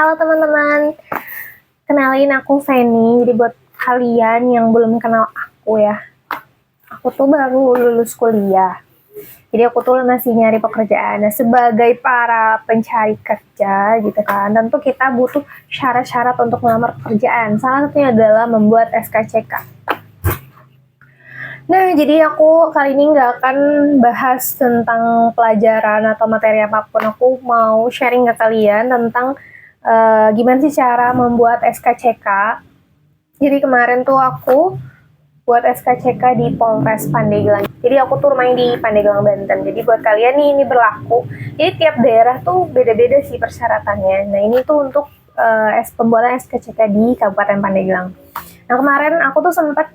Halo teman-teman, kenalin aku Feni. Jadi buat kalian yang belum kenal aku ya, aku tuh baru lulus kuliah. Jadi aku tuh masih nyari pekerjaan. Nah, sebagai para pencari kerja gitu kan, tentu kita butuh syarat-syarat untuk melamar pekerjaan. Salah satunya adalah membuat SKCK. Nah, jadi aku kali ini nggak akan bahas tentang pelajaran atau materi apapun. Aku mau sharing ke kalian tentang gimana sih cara membuat SKCK. Jadi kemarin tuh aku buat SKCK di Polres Pandeglang. Jadi aku tuh main di Pandeglang, Banten. Jadi buat kalian nih ini berlaku. Jadi tiap daerah tuh beda-beda sih persyaratannya. Nah ini tuh untuk pembuatan SKCK di Kabupaten Pandeglang. Nah kemarin aku tuh sempat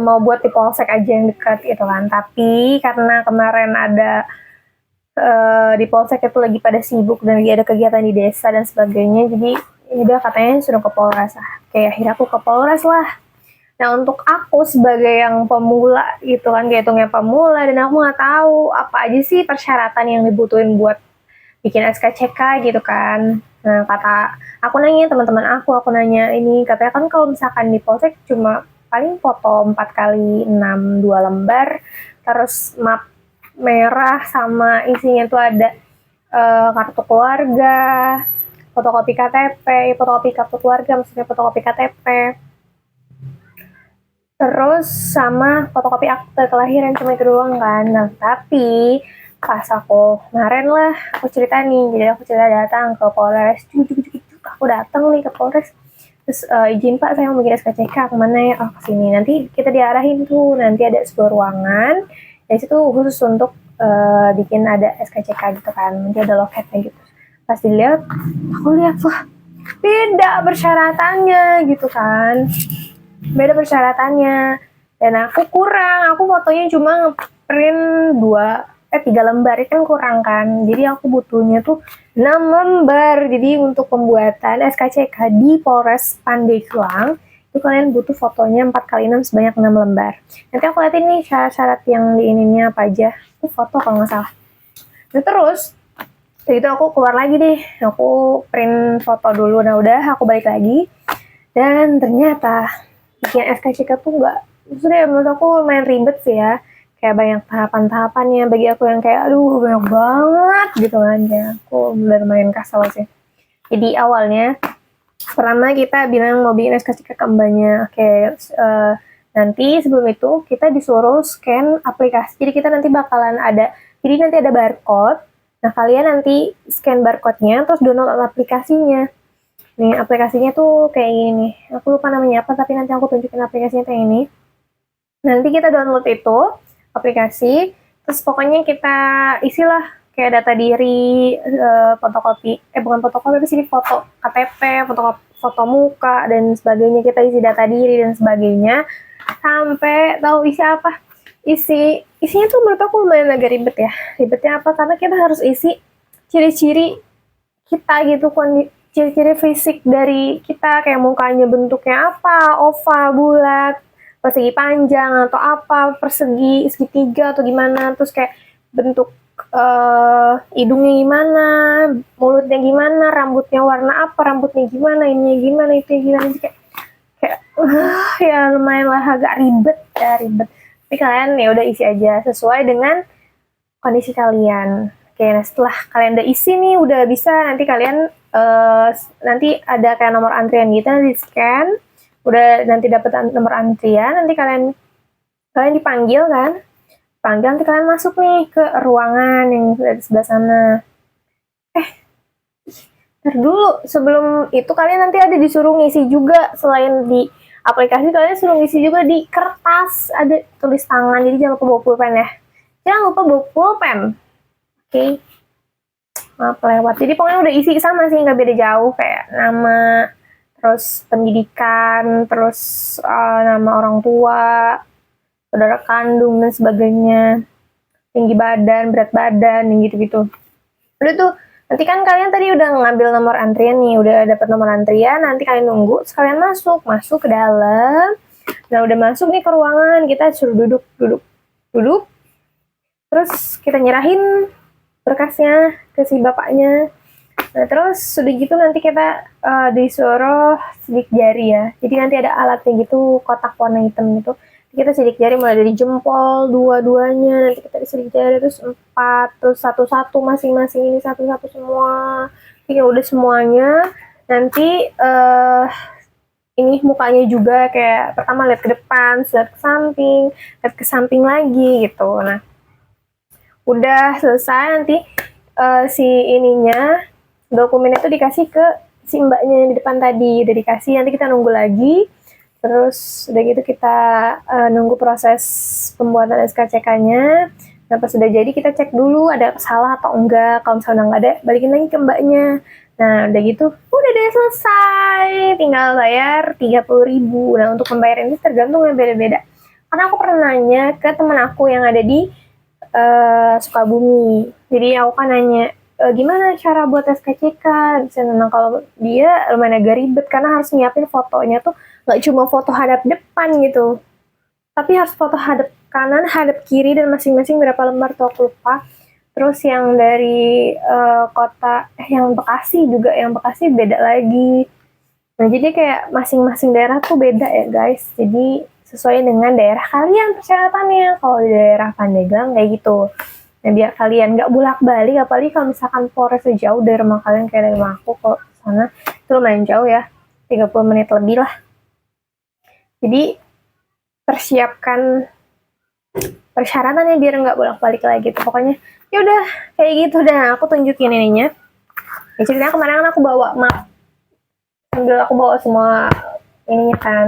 mau buat di polsek aja yang dekat gitu kan, tapi karena kemarin ada di polsek itu lagi pada sibuk dan lagi ada kegiatan di desa dan sebagainya, jadi udah katanya suruh ke Polres. Kayak akhirnya aku ke Polres lah. Nah untuk aku sebagai yang pemula gitu kan, kayak hitungnya pemula, dan aku nggak tahu apa aja sih persyaratan yang dibutuhin buat bikin SKCK gitu kan. Nah kata aku nanya teman-teman aku nanya ini, katanya kan kalau misalkan di polsek cuma paling foto 4x6 2 lembar, terus map merah sama isinya tuh ada kartu keluarga, fotokopi KTP, fotokopi kartu keluarga maksudnya fotokopi KTP, terus sama fotokopi akte kelahiran, cuma itu doang kan. Nah tapi pas aku kemarin lah aku cerita nih, jadi aku cerita datang ke Polres, aku datang nih ke Polres, terus izin Pak saya mau bikin SKCK, kemana ya? Oh kesini, nanti kita diarahin tuh, nanti ada sebuah ruangan dari situ khusus untuk bikin ada SKCK gitu kan, nanti ada loketnya gitu. Pas dilihat, aku lihat wah beda persyaratannya gitu kan, beda persyaratannya, dan aku kurang, aku fotonya cuma print 3 lembar kan kurang kan, jadi aku butuhnya tuh 6 lembar. Jadi untuk pembuatan SKCK di Polres Pandeglang itu kalian butuh fotonya 4x6 sebanyak 6 lembar. Nanti aku liatin nih syarat-syarat yang di ininya apa aja, aku foto kalau nggak salah. Nah terus itu aku keluar lagi deh, aku print foto dulu. Nah udah aku balik lagi, dan ternyata bikin SKCK tuh nggak, maksudnya menurut aku lumayan ribet sih ya, kayak banyak tahapan-tahapannya. Bagi aku yang kayak aduh banyak banget gitu kan, kayak aku udah lumayan kesel sih. Jadi awalnya pertama kita bilang mau bikin SKCK ke mbaknya, nanti sebelum itu kita disuruh scan aplikasi. Jadi kita nanti bakalan ada, jadi nanti ada barcode. Nah kalian nanti scan barcode-nya terus download aplikasinya. Nih aplikasinya tuh kayak gini nih, aku lupa namanya apa, tapi nanti aku tunjukin aplikasinya kayak ini. Nanti kita download itu aplikasi, terus pokoknya kita isilah kayak data diri, fotokopi, bukan fotokopi, tapi sini foto KTP, foto muka dan sebagainya, kita isi data diri dan sebagainya, sampai tahu isi apa. Isinya tuh menurut aku lumayan agak ribet ya. Ribetnya apa? Karena kita harus isi ciri-ciri kita gitu, ciri-ciri fisik dari kita, kayak mukanya bentuknya apa, oval, bulat, persegi panjang atau apa, persegi, segitiga atau gimana, terus kayak bentuk hidungnya gimana, mulutnya gimana, rambutnya warna apa, rambutnya gimana, ininya gimana, itu gimana, kayak ya lumayan lah agak ribet ya, ribet. Tapi kalian ya udah isi aja sesuai dengan kondisi kalian. Oke, nah setelah kalian udah isi nih, udah bisa, nanti kalian nanti ada kayak nomor antrian gitu, nanti di scan, udah nanti dapat nomor antrian, nanti kalian dipanggil kan, nanti kalian masuk nih ke ruangan yang di sebelah sana. Ntar dulu, sebelum itu kalian nanti ada disuruh ngisi juga, selain di aplikasi kalian suruh ngisi juga di kertas, ada tulis tangan, jadi jangan lupa bawa pulpen ya, jangan lupa bawa pulpen. Oke. Maaf lewat. Jadi pokoknya udah isi sama sih, nggak beda jauh, kayak nama, terus pendidikan, terus nama orang tua, saudara kandung dan sebagainya, tinggi badan, berat badan, yang gitu-gitu. Udah tuh, nanti kan kalian tadi udah ngambil nomor antrian nih, udah dapet nomor antrian, nanti kalian nunggu, sekalian masuk ke dalam. Nah udah masuk nih ke ruangan, kita suruh duduk. Terus kita nyerahin berkasnya ke si bapaknya. Nah, terus sudah gitu nanti kita disuruh sidik jari ya. Jadi nanti ada alatnya gitu, kotak warna hitam gitu. Kita sidik jari mulai dari jempol dua-duanya, nanti kita sidik jari terus 4, terus satu-satu masing-masing ini satu-satu semua. Jadi udah semuanya, nanti ini mukanya juga kayak pertama lihat ke depan, lihat ke samping lagi gitu. Nah, udah selesai nanti si ininya dokumennya itu dikasih ke si mbaknya yang di depan tadi, udah dikasih, nanti kita nunggu lagi. Terus udah gitu kita nunggu proses pembuatan SKCK-nya. Nah, pas sudah jadi kita cek dulu ada salah atau enggak. Kalau misalnya nggak ada, balikin lagi ke mbaknya. Nah, udah gitu, udah deh selesai. Tinggal bayar 30.000. Nah, untuk pembayaran ini tergantung ya beda-beda. Karena aku pernah nanya ke temen aku yang ada di Sukabumi. Jadi aku kan nanya, gimana cara buat SKCK? Nah, kalau dia lumayan agak ribet karena harus nyiapin fotonya tuh nggak cuma foto hadap depan gitu, tapi harus foto hadap kanan, hadap kiri, dan masing-masing berapa lembar tuh aku lupa. Terus yang dari kota, yang Bekasi juga, yang Bekasi beda lagi. Nah, jadi kayak masing-masing daerah tuh beda ya guys. Jadi sesuai dengan daerah kalian persyaratannya. Kalau di daerah Pandeglang kayak gitu. Nah, biar kalian nggak bolak-balik, apalagi kalau misalkan Polres jauh dari rumah kalian, kayak dari rumah aku ke sana, itu lumayan jauh ya, 30 menit lebih lah. Jadi persiapkan persyaratannya biar nggak bolak-balik lagi tuh. Pokoknya ya udah kayak gitu dah. Aku tunjukin ininya. Ya, ceritanya kemarin kan aku bawa map, sambil aku bawa semua ininya kan,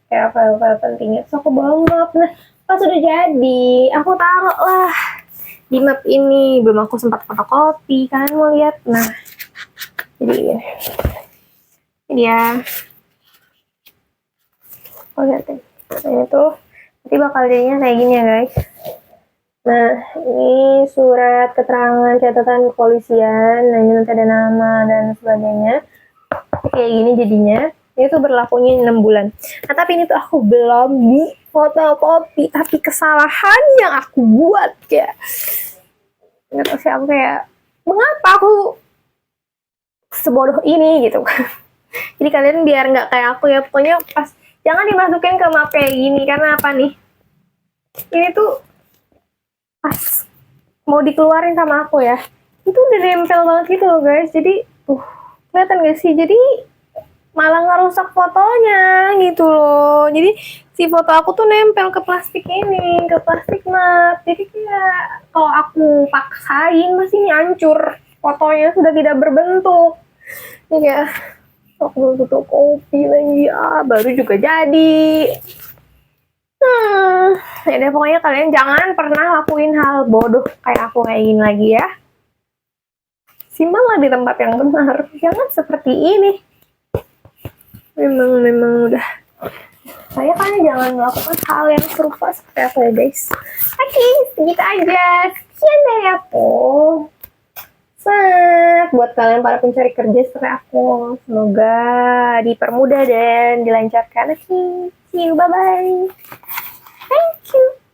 kayak file-file pentingnya. So aku bawa map. Nah, pas udah jadi, aku taruh lah di map ini. Belum aku sempat fotokopi, kalian mau lihat. Nah, jadi ini dia. Oh, lihat deh. Nah, ini tuh nanti bakal jadinya kayak gini ya guys. Nah, ini surat keterangan catatan kepolisian. Nah, ini nanti ada nama dan sebagainya. Kayak gini jadinya. Ini tuh berlakunya 6 bulan. Nah, tapi ini tuh aku belum di fotokopi. Tapi kesalahan yang aku buat kayak, nggak tahu sih, aku kayak, mengapa aku sebodoh ini gitu. Jadi kalian biar nggak kayak aku ya, pokoknya pas jangan dimasukin ke map kayak gini. Karena apa nih, ini tuh pas mau dikeluarin sama aku ya, itu udah nempel banget gitu loh guys. Jadi kelihatan gak sih, jadi malah ngerusak fotonya gitu loh. Jadi si foto aku tuh nempel ke plastik ini, ke plastik map. Jadi kayak kalau aku paksain masih ini hancur, fotonya sudah tidak berbentuk. Ini kayak aku fotokopi lagi, baru juga jadi. Ya deh, pokoknya kalian jangan pernah lakuin hal bodoh kayak aku kayak gini lagi ya. Simpanlah di tempat yang benar, jangan seperti ini. Memang udah. Saya kan jangan melakukan hal yang serupa seperti aku ya guys. Oke, segitu aja. Sekian dari aku. Buat kalian para pencari kerja seperti aku, semoga dipermudah dan dilancarkan. Oke, see you, bye-bye. Thank you.